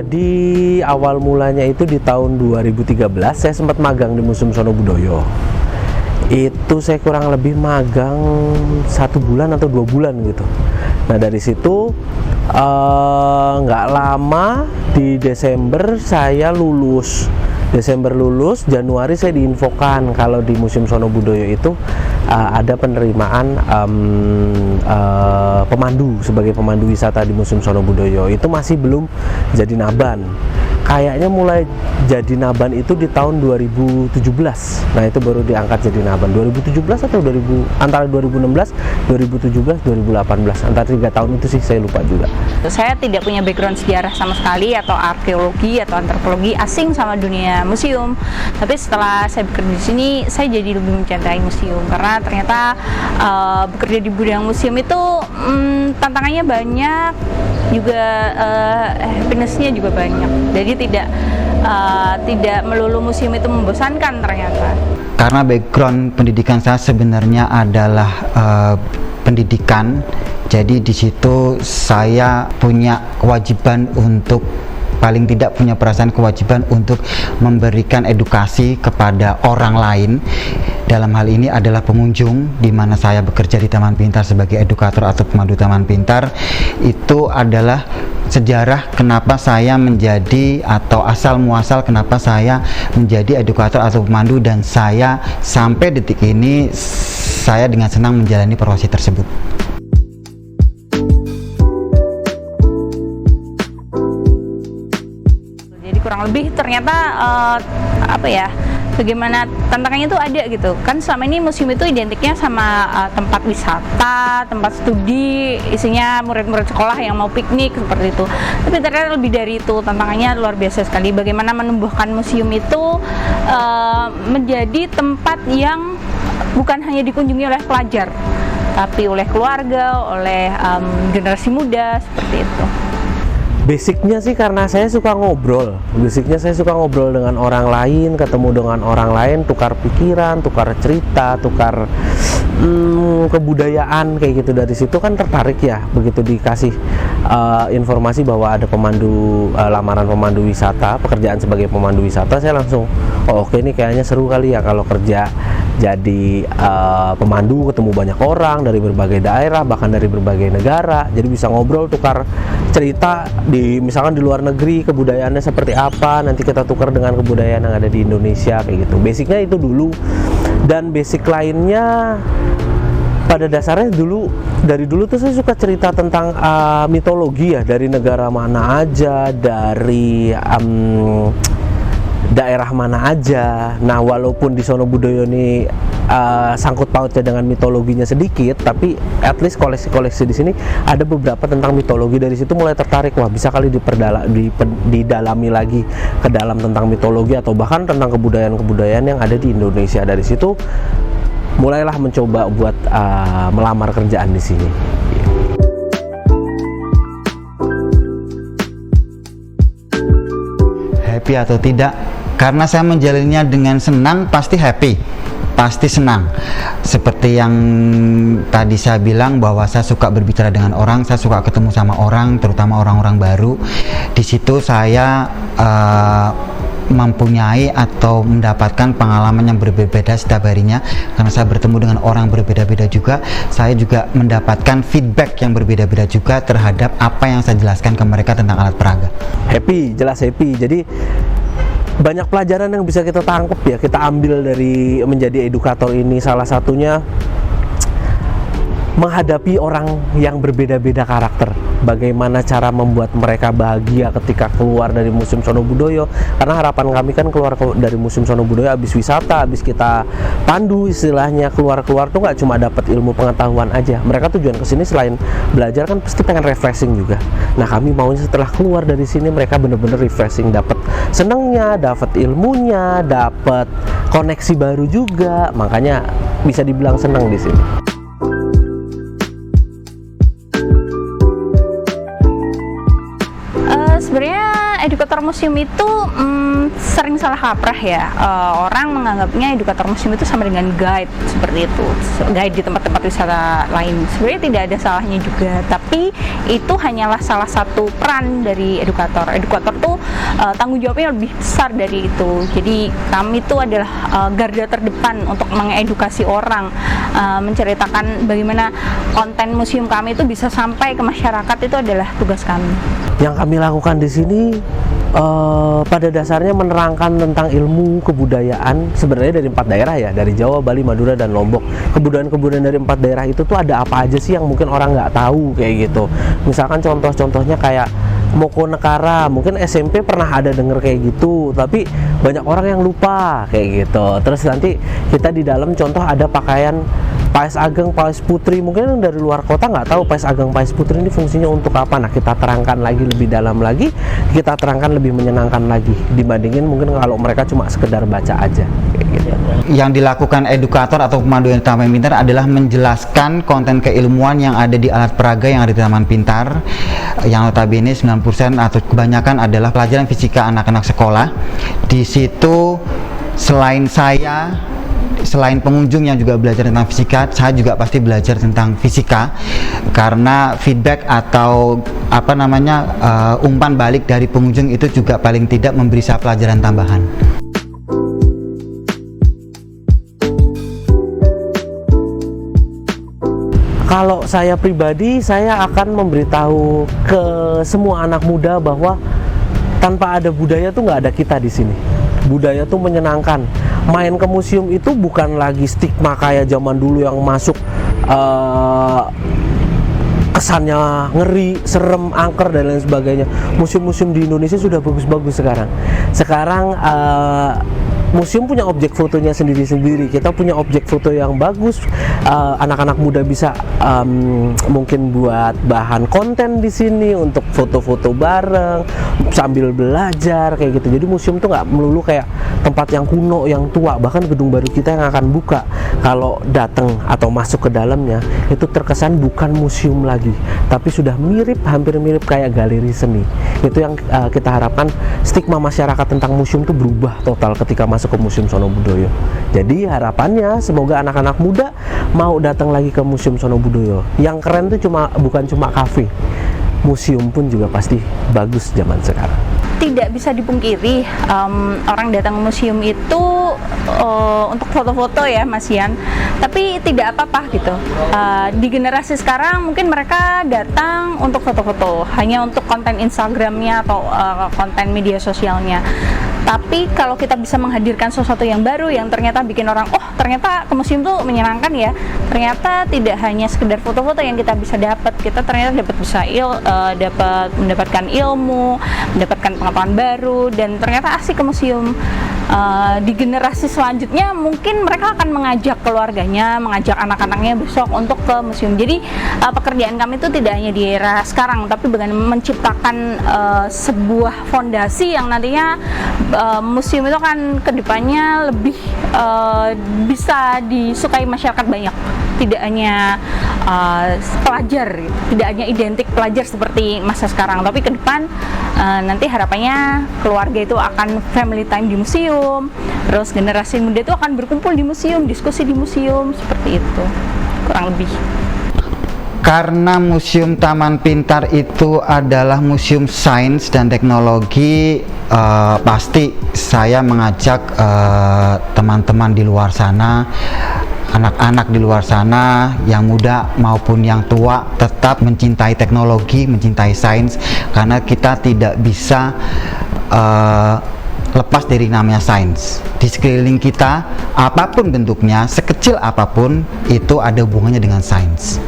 Jadi awal mulanya itu di tahun 2013 saya sempat magang di Museum Sono Budoyo. Itu saya kurang lebih magang 1 bulan atau 2 bulan gitu. Nah dari situ nggak lama di Desember saya lulus. Januari saya diinfokan kalau di Museum Sono Budoyo itu ada penerimaan pemandu sebagai pemandu wisata di Museum Sono Budoyo. Itu masih belum jadi naban. Kayaknya mulai jadi naban itu di tahun 2017. Nah itu baru diangkat jadi naban 2017 atau antara 2016, 2017, 2018, antara 3 tahun itu sih, saya lupa juga. Saya tidak punya background sejarah sama sekali atau arkeologi atau antropologi, asing sama dunia museum. Tapi setelah saya bekerja di sini, saya jadi lebih mencintai museum karena ternyata bekerja di bidang museum itu tantangannya banyak, juga happiness-nya juga banyak. Jadi tidak melulu museum itu membosankan ternyata. Karena background pendidikan saya sebenarnya adalah pendidikan, jadi di situ saya punya kewajiban untuk paling tidak punya perasaan kewajiban untuk memberikan edukasi kepada orang lain. Dalam hal ini adalah pengunjung, di mana saya bekerja di Taman Pintar sebagai edukator atau pemandu Taman Pintar. Itu adalah sejarah kenapa saya menjadi, atau asal muasal kenapa saya menjadi edukator atau pemandu, dan saya sampai detik ini saya dengan senang menjalani profesi tersebut. Jadi kurang lebih ternyata bagaimana tantangannya itu ada gitu kan. Selama ini museum itu identiknya sama tempat wisata, tempat studi, isinya murid-murid sekolah yang mau piknik seperti itu. Tapi ternyata lebih dari itu, tantangannya luar biasa sekali. Bagaimana menumbuhkan museum itu menjadi tempat yang bukan hanya dikunjungi oleh pelajar, tapi oleh keluarga, oleh generasi muda, seperti itu. Basicnya sih karena saya suka ngobrol. Dengan orang lain, ketemu dengan orang lain, tukar pikiran, tukar cerita, tukar kebudayaan kayak gitu. Dari situ kan tertarik ya, begitu dikasih informasi bahwa ada lamaran pemandu wisata, pekerjaan sebagai pemandu wisata, saya langsung oke, ini kayaknya seru kali ya kalau kerja jadi pemandu, ketemu banyak orang dari berbagai daerah, bahkan dari berbagai negara. Jadi bisa ngobrol, tukar cerita misalkan di luar negeri kebudayaannya seperti apa, nanti kita tukar dengan kebudayaan yang ada di Indonesia kayak gitu. Basicnya itu dulu. Dan basic lainnya pada dasarnya dari dulu tuh saya suka cerita tentang mitologi ya, dari negara mana aja, dari daerah mana aja. Nah walaupun di Sono Budoyo ini sangkut pautnya dengan mitologinya sedikit, tapi at least koleksi-koleksi di sini ada beberapa tentang mitologi. Dari situ mulai tertarik, wah bisa kali didalami lagi ke dalam tentang mitologi atau bahkan tentang kebudayaan-kebudayaan yang ada di Indonesia. Dari situ mulailah mencoba buat melamar kerjaan di sini. Happy atau tidak? Karena saya menjalaninya dengan senang, pasti happy, pasti senang. Seperti yang tadi saya bilang bahwa saya suka berbicara dengan orang, saya suka ketemu sama orang, terutama orang-orang baru. Di situ saya mempunyai atau mendapatkan pengalaman yang berbeda-beda setiap harinya. Karena saya bertemu dengan orang berbeda-beda juga, saya juga mendapatkan feedback yang berbeda-beda juga terhadap apa yang saya jelaskan ke mereka tentang alat peraga. Happy, jelas happy. Jadi banyak pelajaran yang bisa kita tangkap ya, kita ambil dari menjadi edukator ini. Salah satunya menghadapi orang yang berbeda-beda karakter, bagaimana cara membuat mereka bahagia ketika keluar dari Museum Sono Budoyo. Karena harapan kami kan keluar dari Museum Sono Budoyo habis wisata, habis kita pandu istilahnya, keluar tuh nggak cuma dapat ilmu pengetahuan aja. Mereka tujuan kesini selain belajar kan pasti pengen refreshing juga. Nah kami maunya setelah keluar dari sini mereka bener-bener refreshing, dapat senangnya, dapat ilmunya, dapat koneksi baru juga. Makanya bisa dibilang senang di sini. Sebenarnya edukator museum itu sering salah kaprah ya. Orang menganggapnya edukator museum itu sama dengan guide seperti itu, guide di tempat-tempat wisata lain. Sebenarnya tidak ada salahnya juga, tapi itu hanyalah salah satu peran dari edukator. Edukator tuh tanggung jawabnya lebih besar dari itu. Jadi kami itu adalah garda terdepan untuk mengedukasi orang, menceritakan bagaimana konten museum kami itu bisa sampai ke masyarakat, itu adalah tugas kami. Yang kami lakukan di sini pada dasarnya menerangkan tentang ilmu kebudayaan sebenarnya dari 4 daerah ya, dari Jawa, Bali, Madura, dan Lombok. Kebudayaan-kebudayaan dari 4 daerah itu tuh ada apa aja sih yang mungkin orang nggak tahu kayak gitu. Misalkan contoh-contohnya kayak Moko Nekara, mungkin SMP pernah ada denger kayak gitu, tapi banyak orang yang lupa kayak gitu. Terus nanti kita di dalam contoh ada pakaian Pais Ageng, Pais Putri, mungkin yang dari luar kota nggak tahu Pais Ageng, Pais Putri ini fungsinya untuk apa. Nah, kita terangkan lagi lebih dalam lagi, kita terangkan lebih menyenangkan lagi dibandingin mungkin kalau mereka cuma sekedar baca aja kayak gitu. Yang dilakukan edukator atau pemandu yang Taman Pintar adalah menjelaskan konten keilmuan yang ada di alat peraga yang ada di Taman Pintar, yang notabene 90% atau kebanyakan adalah pelajaran fisika anak-anak sekolah. Di situ selain pengunjung yang juga belajar tentang fisika, saya juga pasti belajar tentang fisika, karena feedback atau umpan balik dari pengunjung itu juga paling tidak memberi saya pelajaran tambahan. Kalau saya pribadi, saya akan memberitahu ke semua anak muda bahwa tanpa ada budaya tuh nggak ada kita di sini. Budaya tuh menyenangkan. Main ke museum itu bukan lagi stigma kayak zaman dulu yang masuk kesannya ngeri, serem, angker, dan lain sebagainya. Museum-museum di Indonesia sudah bagus-bagus sekarang. Sekarang museum punya objek fotonya sendiri-sendiri. Kita punya objek foto yang bagus. Anak-anak muda bisa mungkin buat bahan konten di sini untuk foto-foto bareng sambil belajar kayak gitu. Jadi museum tuh nggak melulu kayak tempat yang kuno, yang tua. Bahkan gedung baru kita yang akan buka, kalau datang atau masuk ke dalamnya itu terkesan bukan museum lagi, tapi sudah hampir mirip kayak galeri seni. Itu yang kita harapkan, stigma masyarakat tentang museum tuh berubah total ketika masuk ke Museum Sono Budoyo. Jadi harapannya semoga anak-anak muda mau datang lagi ke Museum Sono Budoyo. Yang keren tuh bukan cuma kafe, museum pun juga pasti bagus zaman sekarang. Tidak bisa dipungkiri, orang datang ke museum itu untuk foto-foto ya Mas Ian, tapi tidak apa-apa gitu. Di generasi sekarang mungkin mereka datang untuk foto-foto, hanya untuk konten Instagramnya atau konten media sosialnya. Tapi kalau kita bisa menghadirkan sesuatu yang baru yang ternyata bikin orang, oh ternyata ke museum tuh menyenangkan ya, ternyata tidak hanya sekedar foto-foto yang kita bisa dapat, kita ternyata dapat mendapatkan ilmu, mendapatkan pengetahuan baru, dan ternyata asik ke museum. Di generasi selanjutnya mungkin mereka akan mengajak keluarganya, mengajak anak-anaknya besok untuk ke museum. Jadi pekerjaan kami itu tidak hanya di era sekarang, tapi bagaimana menciptakan sebuah fondasi yang nantinya museum itu kan kedepannya lebih bisa disukai masyarakat banyak. Tidak hanya pelajar, tidak hanya identik pelajar seperti masa sekarang, tapi ke depan nanti harapannya keluarga itu akan family time di museum, terus generasi muda itu akan berkumpul di museum, diskusi di museum, seperti itu kurang lebih. Karena Museum Taman Pintar itu adalah museum sains dan teknologi, pasti saya mengajak teman-teman di luar sana, anak-anak di luar sana, yang muda maupun yang tua, tetap mencintai teknologi, mencintai sains, karena kita tidak bisa lepas dari namanya sains. Di sekeliling kita, apapun bentuknya, sekecil apapun, itu ada hubungannya dengan sains.